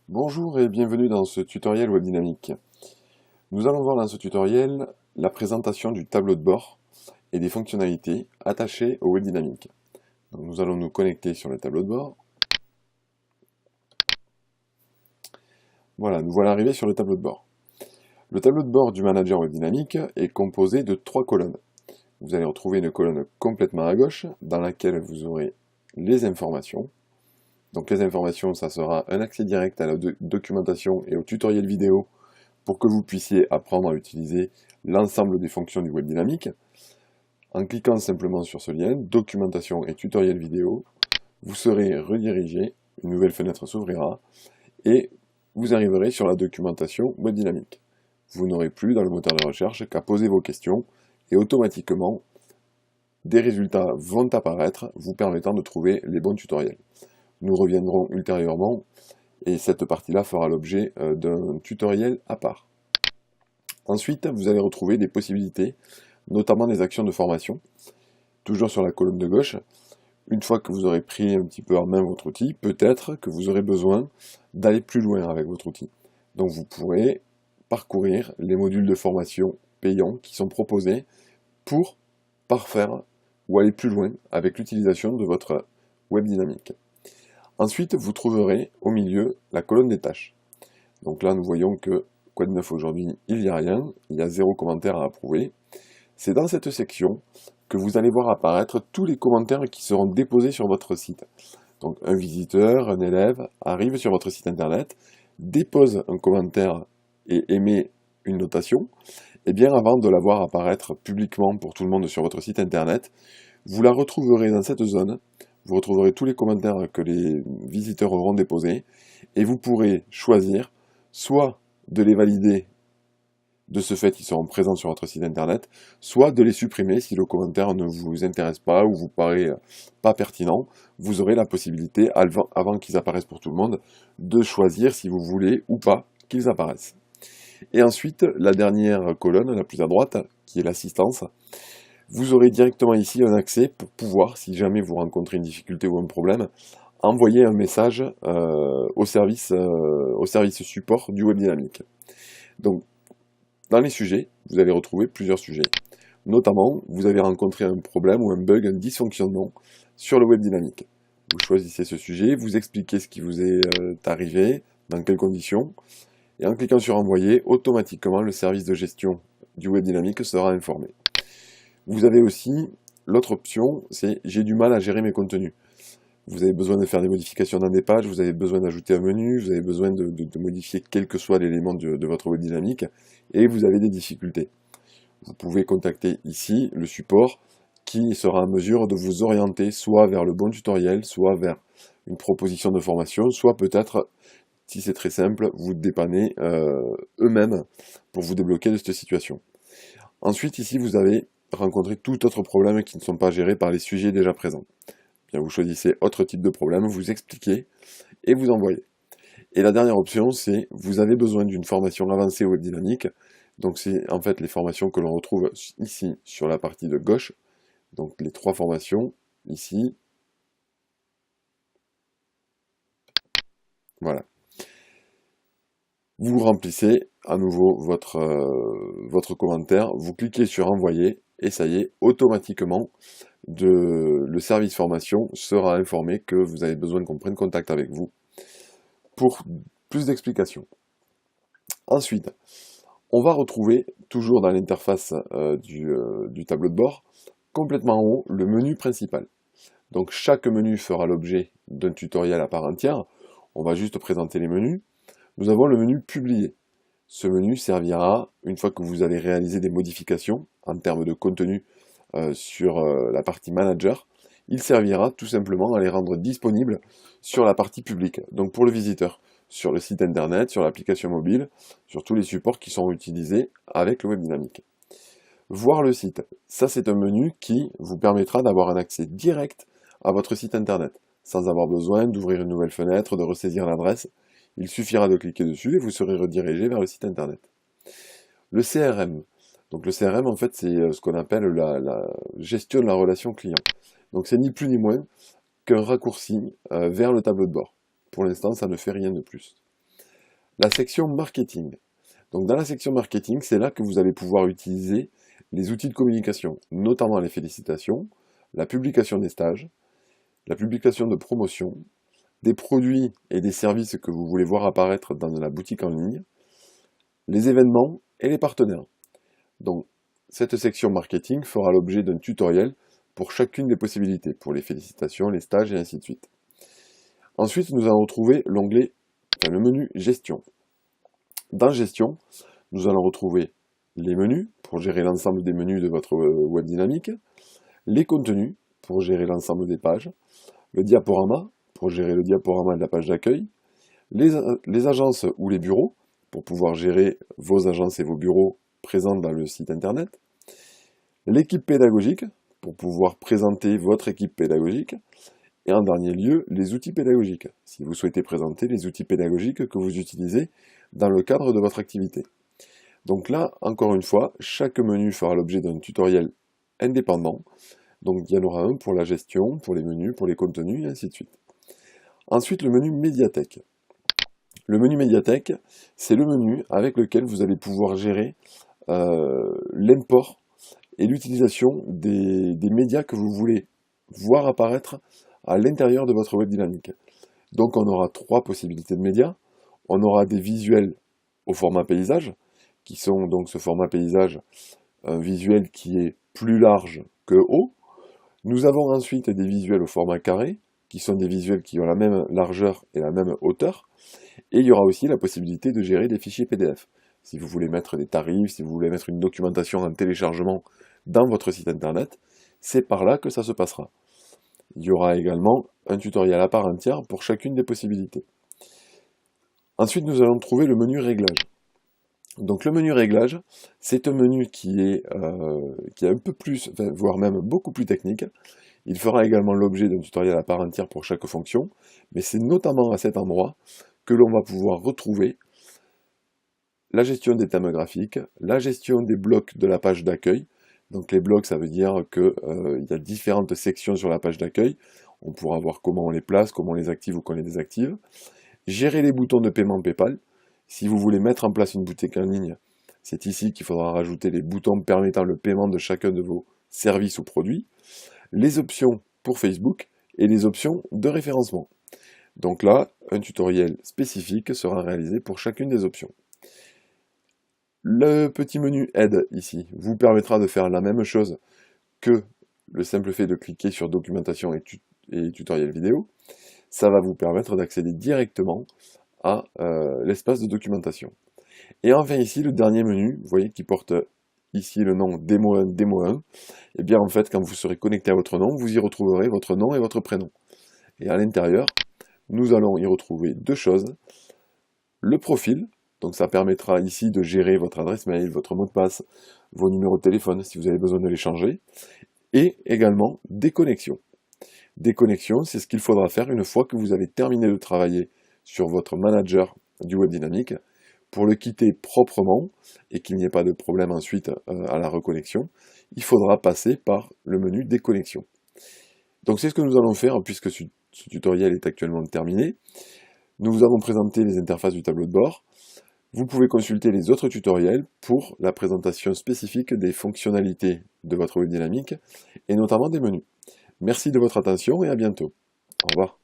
Bonjour et bienvenue dans ce tutoriel web dynamique. Nous allons voir dans ce tutoriel la présentation du tableau de bord et des fonctionnalités attachées au web dynamique. Donc nous allons nous connecter sur le tableau de bord. Voilà, nous voilà arrivés sur le tableau de bord. Le tableau de bord du manager web dynamique est composé de 3 colonnes. Vous allez retrouver une colonne complètement à gauche dans laquelle vous aurez les informations. Donc les informations, ça sera un accès direct à la documentation et au tutoriel vidéo pour que vous puissiez apprendre à utiliser l'ensemble des fonctions du web dynamique. En cliquant simplement sur ce lien, documentation et tutoriel vidéo, vous serez redirigé, une nouvelle fenêtre s'ouvrira, et vous arriverez sur la documentation web dynamique. Vous n'aurez plus dans le moteur de recherche qu'à poser vos questions, et automatiquement, des résultats vont apparaître, vous permettant de trouver les bons tutoriels. Nous reviendrons ultérieurement, et cette partie-là fera l'objet d'un tutoriel à part. Ensuite, vous allez retrouver des possibilités, notamment des actions de formation, toujours sur la colonne de gauche. Une fois que vous aurez pris un petit peu en main votre outil, peut-être que vous aurez besoin d'aller plus loin avec votre outil. Donc vous pourrez parcourir les modules de formation payants qui sont proposés pour parfaire ou aller plus loin avec l'utilisation de votre web dynamique. Ensuite, vous trouverez au milieu la colonne des tâches. Donc là, nous voyons que quoi de neuf aujourd'hui, il n'y a rien, il y a 0 commentaire à approuver. C'est dans cette section que vous allez voir apparaître tous les commentaires qui seront déposés sur votre site. Donc un visiteur, un élève arrive sur votre site internet, dépose un commentaire et émet une notation, et bien avant de la voir apparaître publiquement pour tout le monde sur votre site internet, vous la retrouverez dans cette zone, vous retrouverez tous les commentaires que les visiteurs auront déposés, et vous pourrez choisir soit de les valider, de ce fait ils seront présents sur votre site internet, soit de les supprimer si le commentaire ne vous intéresse pas ou vous paraît pas pertinent. Vous aurez la possibilité, avant qu'ils apparaissent pour tout le monde, de choisir si vous voulez ou pas qu'ils apparaissent. Et ensuite, la dernière colonne, la plus à droite, qui est l'assistance, vous aurez directement ici un accès pour pouvoir, si jamais vous rencontrez une difficulté ou un problème, envoyer un message au service support du web dynamique. Donc, dans les sujets, vous allez retrouver plusieurs sujets. Notamment, vous avez rencontré un problème ou un bug, un dysfonctionnement sur le web dynamique. Vous choisissez ce sujet, vous expliquez ce qui vous est arrivé, dans quelles conditions, et en cliquant sur envoyer, automatiquement le service de gestion du web dynamique sera informé. Vous avez aussi l'autre option, c'est j'ai du mal à gérer mes contenus. Vous avez besoin de faire des modifications dans des pages, vous avez besoin d'ajouter un menu, vous avez besoin de modifier quel que soit l'élément de votre web dynamique, et vous avez des difficultés. Vous pouvez contacter ici le support qui sera en mesure de vous orienter soit vers le bon tutoriel, soit vers une proposition de formation, soit peut-être, si c'est très simple, vous dépanner eux-mêmes pour vous débloquer de cette situation. Ensuite, ici, vous avez rencontré tout autre problème qui ne sont pas gérés par les sujets déjà présents. Bien, vous choisissez autre type de problème, vous expliquez et vous envoyez. Et la dernière option, c'est vous avez besoin d'une formation avancée web dynamique. Donc c'est en fait les formations que l'on retrouve ici sur la partie de gauche. Donc les 3 formations ici. Voilà. Vous remplissez à nouveau votre commentaire, vous cliquez sur envoyer et ça y est, automatiquement, le service formation sera informé que vous avez besoin qu'on prenne contact avec vous pour plus d'explications. Ensuite, on va retrouver, toujours dans l'interface du tableau de bord, complètement en haut, le menu principal. Donc chaque menu fera l'objet d'un tutoriel à part entière. On va juste présenter les menus. Nous avons le menu publier. Ce menu servira, une fois que vous allez réaliser des modifications en termes de contenu sur la partie manager, il servira tout simplement à les rendre disponibles sur la partie publique, donc pour le visiteur, sur le site internet, sur l'application mobile, sur tous les supports qui sont utilisés avec le web dynamique. Voir le site, ça c'est un menu qui vous permettra d'avoir un accès direct à votre site internet, sans avoir besoin d'ouvrir une nouvelle fenêtre, de ressaisir l'adresse. Il suffira de cliquer dessus et vous serez redirigé vers le site internet. Le CRM. Donc le CRM, en fait, c'est ce qu'on appelle la gestion de la relation client. Donc c'est ni plus ni moins qu'un raccourci vers le tableau de bord. Pour l'instant, ça ne fait rien de plus. La section marketing. Donc dans la section marketing, c'est là que vous allez pouvoir utiliser les outils de communication, notamment les félicitations, la publication des stages, la publication de promotion, des produits et des services que vous voulez voir apparaître dans la boutique en ligne, les événements et les partenaires. Donc cette section marketing fera l'objet d'un tutoriel pour chacune des possibilités, pour les félicitations, les stages et ainsi de suite. Ensuite, nous allons retrouver l'onglet, le menu gestion. Dans gestion, nous allons retrouver les menus pour gérer l'ensemble des menus de votre web dynamique, les contenus pour gérer l'ensemble des pages, le diaporama pour gérer le diaporama de la page d'accueil, les agences ou les bureaux pour pouvoir gérer vos agences et vos bureaux présents dans le site internet, l'équipe pédagogique pour pouvoir présenter votre équipe pédagogique, et en dernier lieu, les outils pédagogiques, si vous souhaitez présenter les outils pédagogiques que vous utilisez dans le cadre de votre activité. Donc là, encore une fois, chaque menu fera l'objet d'un tutoriel indépendant. Donc il y en aura un pour la gestion, pour les menus, pour les contenus, et ainsi de suite. Ensuite, le menu médiathèque. Le menu médiathèque, c'est le menu avec lequel vous allez pouvoir gérer l'import et l'utilisation des médias que vous voulez voir apparaître à l'intérieur de votre web dynamique. Donc on aura 3 possibilités de médias. On aura des visuels au format paysage, qui sont donc ce format paysage, un visuel qui est plus large que haut. Nous avons ensuite des visuels au format carré, qui sont des visuels qui ont la même largeur et la même hauteur. Et il y aura aussi la possibilité de gérer des fichiers PDF. Si vous voulez mettre des tarifs, si vous voulez mettre une documentation en téléchargement dans votre site internet, c'est par là que ça se passera. Il y aura également un tutoriel à part entière pour chacune des possibilités. Ensuite, nous allons trouver le menu réglage. Donc le menu réglage, c'est un menu qui est un peu plus, voire même beaucoup plus technique. Il fera également l'objet d'un tutoriel à part entière pour chaque fonction, mais c'est notamment à cet endroit que l'on va pouvoir retrouver la gestion des thèmes graphiques, la gestion des blocs de la page d'accueil. Donc les blocs, ça veut dire qu'il y a différentes sections sur la page d'accueil. On pourra voir comment on les place, comment on les active ou qu'on les désactive. Gérer les boutons de paiement PayPal. Si vous voulez mettre en place une boutique en ligne, c'est ici qu'il faudra rajouter les boutons permettant le paiement de chacun de vos services ou produits. Les options pour Facebook et les options de référencement. Donc là, un tutoriel spécifique sera réalisé pour chacune des options. Le petit menu aide ici vous permettra de faire la même chose que le simple fait de cliquer sur documentation et tutoriel vidéo. Ça va vous permettre d'accéder directement à l'espace de documentation. Et enfin ici, le dernier menu, vous voyez qui porte ici le nom démo 1, démo 1. Et bien en fait, quand vous serez connecté à votre nom, vous y retrouverez votre nom et votre prénom. Et à l'intérieur, nous allons y retrouver 2 choses. Le profil, donc ça permettra ici de gérer votre adresse mail, votre mot de passe, vos numéros de téléphone si vous avez besoin de les changer. Et également des connexions. Des connexions, c'est ce qu'il faudra faire une fois que vous avez terminé de travailler sur votre manager du web dynamique. Pour le quitter proprement et qu'il n'y ait pas de problème ensuite à la reconnexion, il faudra passer par le menu des connexions. Donc c'est ce que nous allons faire puisque ce tutoriel est actuellement terminé. Nous vous avons présenté les interfaces du tableau de bord. Vous pouvez consulter les autres tutoriels pour la présentation spécifique des fonctionnalités de votre web dynamique et notamment des menus. Merci de votre attention et à bientôt. Au revoir.